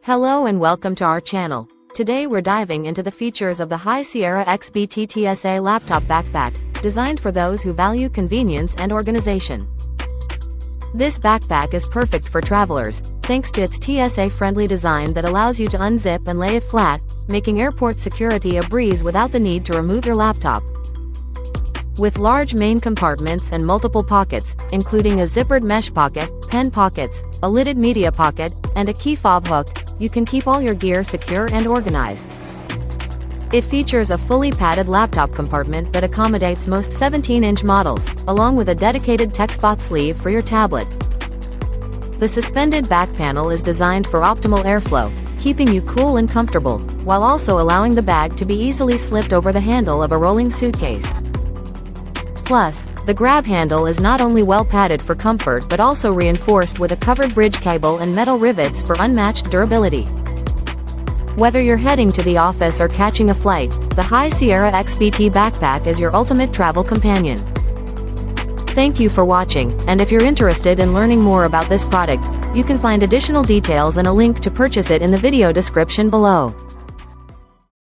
Hello and welcome to our channel. Today we're diving into the features of the High Sierra XBT TSA Laptop Backpack, designed for those who value convenience and organization. This backpack is perfect for travelers, thanks to its TSA-friendly design that allows you to unzip and lay it flat, making airport security a breeze without the need to remove your laptop. With large main compartments and multiple pockets, including a zippered mesh pocket, pen pockets, a lidded media pocket, and a key fob hook, you can keep all your gear secure and organized. It features a fully padded laptop compartment that accommodates most 17-inch models, along with a dedicated TechSpot sleeve for your tablet. The suspended back panel is designed for optimal airflow, keeping you cool and comfortable, while also allowing the bag to be easily slipped over the handle of a rolling suitcase. Plus, the grab handle is not only well padded for comfort but also reinforced with a covered bridge cable and metal rivets for unmatched durability. Whether you're heading to the office or catching a flight, the High Sierra XBT backpack is your ultimate travel companion. Thank you for watching, and if you're interested in learning more about this product, you can find additional details and a link to purchase it in the video description below.